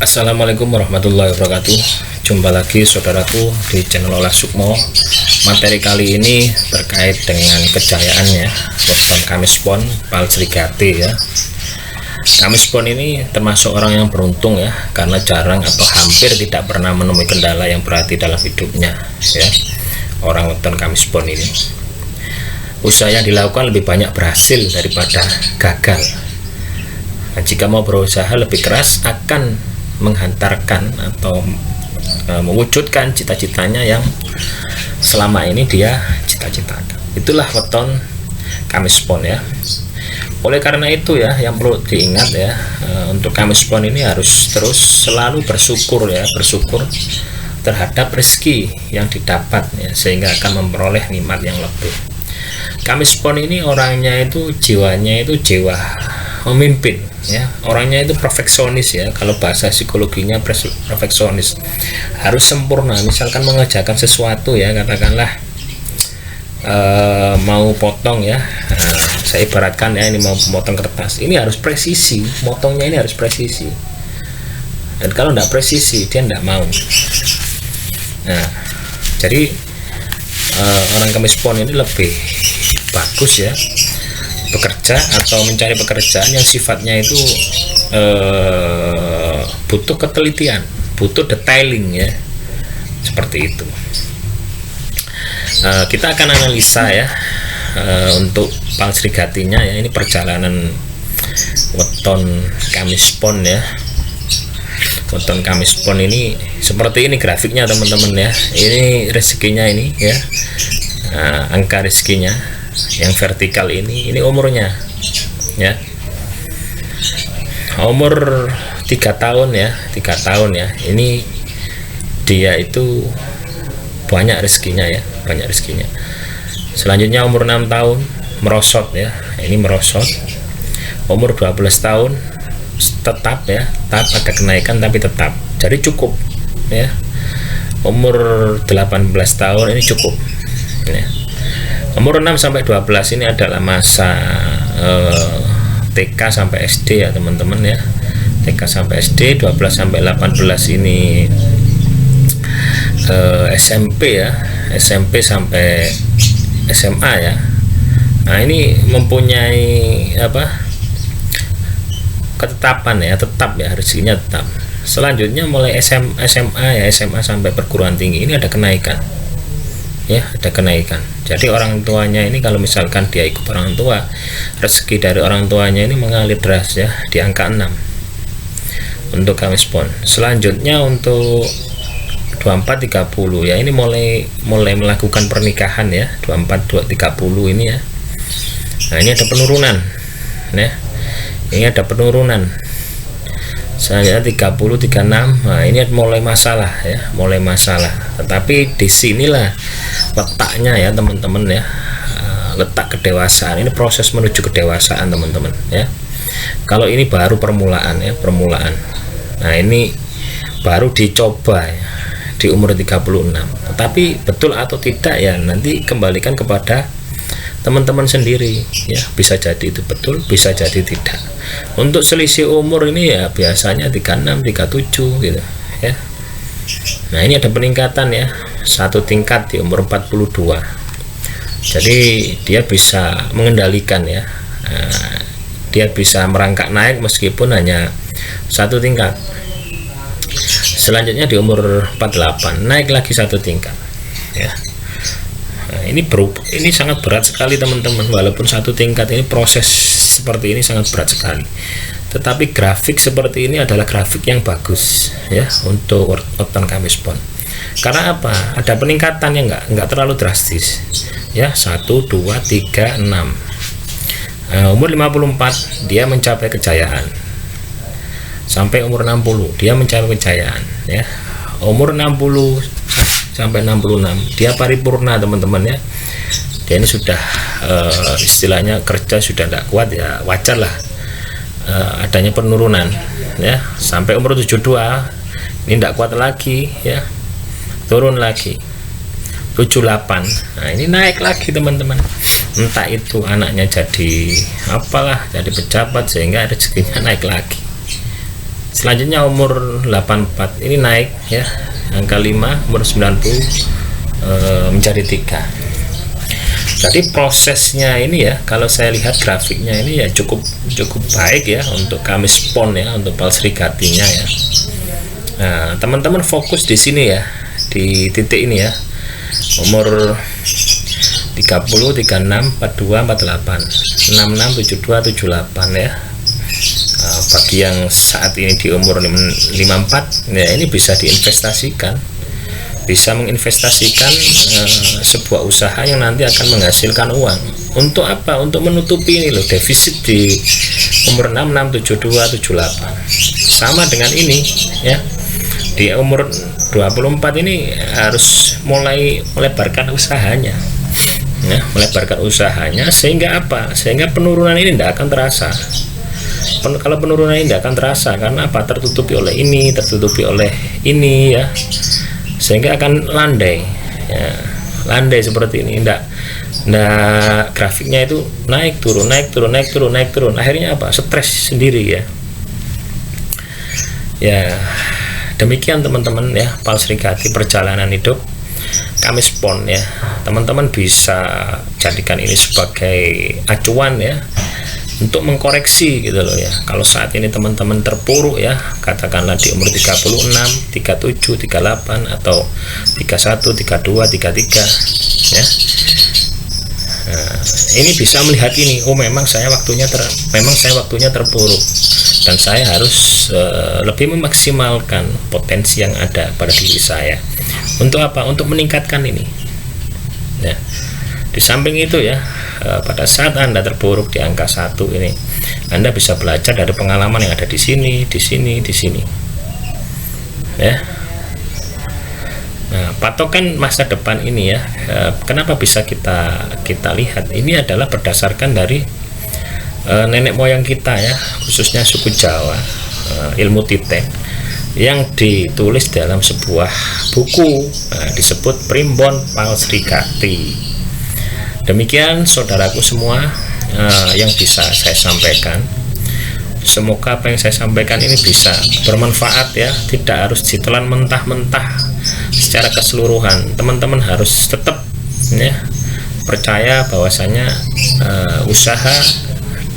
Assalamualaikum warahmatullahi wabarakatuh. Jumpa lagi saudaraku di channel Olah Sukmo. Materi kali ini terkait dengan kejayaannya weton Kamispon Pal Srigate ya. Kamispon ini termasuk orang yang beruntung ya, karena jarang atau hampir tidak pernah menemui kendala yang berarti dalam hidupnya ya. Orang weton Kamispon ini, usaha yang dilakukan lebih banyak berhasil daripada gagal. Nah, jika mau berusaha lebih keras akan menghantarkan atau mewujudkan cita-citanya yang selama ini dia cita-citakan. Itulah weton Kamispon ya. Oleh karena itu ya, yang perlu diingat ya, untuk Kamispon ini harus terus selalu bersyukur ya, bersyukur terhadap rezeki yang didapat ya, sehingga akan memperoleh nikmat yang lebih. Kamispon ini orangnya itu jiwanya itu jiwa memimpin ya, orangnya itu perfeksionis ya, kalau bahasa psikologinya perfeksionis, harus sempurna. Misalkan mengerjakan sesuatu ya, katakanlah mau potong ya, saya ibaratkan ya, ini mau potong kertas, ini harus presisi, potongnya ini harus presisi, dan kalau tidak presisi dia tidak mau. Nah, jadi orang Kamispon ini lebih bagus ya bekerja atau mencari pekerjaan yang sifatnya itu butuh ketelitian, butuh detailing ya, seperti itu. Kita akan analisa ya untuk Pal Srigate-nya ya, ini perjalanan weton Kamispon ya. Weton Kamispon ini seperti ini grafiknya teman-teman ya, ini rezekinya ini ya, angka rezekinya yang vertikal ini umurnya ya, umur 3 tahun ya, 3 tahun ya, ini dia itu banyak rezekinya ya, banyak rezekinya. Selanjutnya umur 6 tahun merosot ya, ini merosot. Umur 12 tahun tetap ya, tetap ada kenaikan tapi tetap, jadi cukup ya. Umur 18 tahun ini cukup ya. Umur 6 sampai 12 ini adalah masa TK sampai SD ya teman-teman ya. TK sampai SD, 12 sampai 18 ini SMP ya, SMP sampai SMA ya. Nah, ini mempunyai apa? Ketetapan ya, tetap ya, rezekinya tetap. Selanjutnya mulai SMA ya, SMA sampai perguruan tinggi ini ada kenaikan ya, ada kenaikan. Jadi orang tuanya ini kalau misalkan dia ikut orang tua, rezeki dari orang tuanya ini mengalir deras ya, di angka 6 untuk Kamispon. Selanjutnya untuk 24-30 ya, ini mulai melakukan pernikahan ya, 24-30 ini ya. Nah, ini ada penurunan ya, ini ada penurunan. Selanjutnya 30-36, nah ini mulai masalah ya, mulai masalah. Tetapi disinilah letaknya ya teman-teman ya, letak kedewasaan. Ini proses menuju kedewasaan teman-teman ya. Kalau ini baru permulaan ya, permulaan. Nah, ini baru dicoba ya, di umur 36. Tetapi betul atau tidak ya, nanti kembalikan kepada teman-teman sendiri ya, bisa jadi itu betul, bisa jadi tidak. Untuk selisih umur ini ya biasanya 36, 37 gitu ya. Nah, ini ada peningkatan ya, satu tingkat di umur 42. Jadi dia bisa mengendalikan ya, dia bisa merangkak naik meskipun hanya satu tingkat. Selanjutnya di umur 48 naik lagi satu tingkat ya. Nah, ini sangat berat sekali teman-teman, walaupun satu tingkat, ini proses seperti ini sangat berat sekali. Tetapi grafik seperti ini adalah grafik yang bagus ya untuk weton Kamispon. Karena apa? Ada peningkatan yang enggak terlalu drastis ya, 1, 2, 3, 6. Umur 54 dia mencapai kejayaan. Sampai umur 60 dia mencapai kejayaan ya. Umur 60 sampai 66 dia paripurna teman-teman ya. Dia ini sudah istilahnya kerja sudah tidak kuat ya, wajar lah adanya penurunan ya. Sampai umur 72 ini tidak kuat lagi ya, turun lagi 78. Nah, ini naik lagi teman-teman. Entah itu anaknya jadi apalah, jadi pejabat sehingga rezekinya naik lagi. Selanjutnya umur 84 ini naik ya, angka 5, umur 90 menjadi 3. Jadi prosesnya ini ya, kalau saya lihat grafiknya ini ya cukup baik ya untuk Kamis Pon ya, untuk Palsrikatinya ya. Nah, teman-teman fokus di sini ya, di titik ini ya, umur 30, 36, 42, 48, 66, 72, 78 ya. Bagi yang saat ini di umur 54 ya, ini bisa diinvestasikan, bisa menginvestasikan sebuah usaha yang nanti akan menghasilkan uang. Untuk apa? Untuk menutupi ini loh, defisit di umur 66, 72, 78. Sama dengan ini ya, di umur 24 ini harus mulai melebarkan usahanya ya, melebarkan usahanya, sehingga apa? Sehingga penurunan ini tidak akan terasa. Kalau penurunan ini tidak akan terasa, karena apa? Tertutupi oleh ini, tertutupi oleh ini ya, sehingga akan landai ya, landai seperti ini. Tidak grafiknya itu naik turun, naik turun, naik turun, naik turun, akhirnya apa? Stres sendiri ya. Ya demikian teman-teman ya, Palsrikati perjalanan hidup Kamis Pon ya. Teman-teman bisa jadikan ini sebagai acuan ya, untuk mengkoreksi gitu loh ya. Kalau saat ini teman-teman terpuruk ya, katakanlah di umur 36, 37, 38 atau 31, 32, 33 ya. Nah, ini bisa melihat ini, oh memang saya waktunya terpuruk dan saya harus lebih memaksimalkan potensi yang ada pada diri saya. Untuk apa? Untuk meningkatkan ini. Ya. Di samping itu ya, pada saat Anda terpuruk di angka 1 ini, Anda bisa belajar dari pengalaman yang ada di sini, di sini, di sini. Ya. Nah, patokan masa depan ini ya, kenapa bisa kita lihat? Ini adalah berdasarkan dari nenek moyang kita ya, khususnya suku Jawa, ilmu titek yang ditulis dalam sebuah buku, disebut Primbon Palsrikati. Demikian saudaraku semua yang bisa saya sampaikan. Semoga apa yang saya sampaikan ini bisa bermanfaat ya, tidak harus ditelan mentah-mentah secara keseluruhan. Teman-teman harus tetap ya percaya bahwasanya usaha,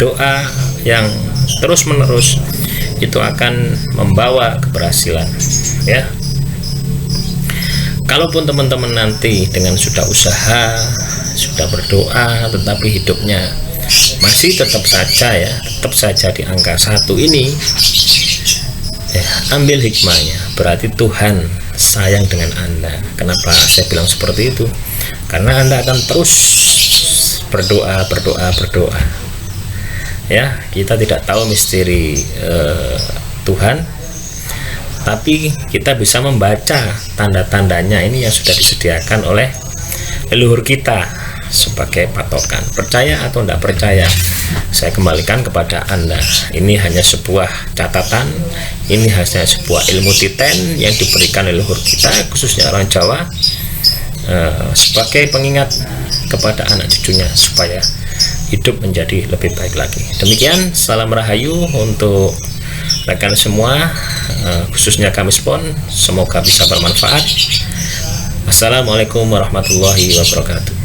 doa yang terus-menerus itu akan membawa keberhasilan ya. Kalaupun teman-teman nanti dengan sudah usaha, sudah berdoa, tetapi hidupnya masih tetap saja di angka 1 ini ya, ambil hikmahnya. Berarti Tuhan sayang dengan Anda. Kenapa saya bilang seperti itu? Karena Anda akan terus berdoa ya. Kita tidak tahu misteri Tuhan, tapi kita bisa membaca tanda-tandanya ini yang sudah disediakan oleh leluhur kita sebagai patokan. Percaya atau tidak percaya, saya kembalikan kepada Anda. Ini hanya sebuah catatan, ini hanya sebuah ilmu titen yang diberikan leluhur kita, khususnya orang Jawa, sebagai pengingat kepada anak cucunya supaya hidup menjadi lebih baik lagi. Demikian, salam rahayu untuk rekan semua, khususnya Kamis Pon. Semoga bisa bermanfaat. Assalamualaikum warahmatullahi wabarakatuh.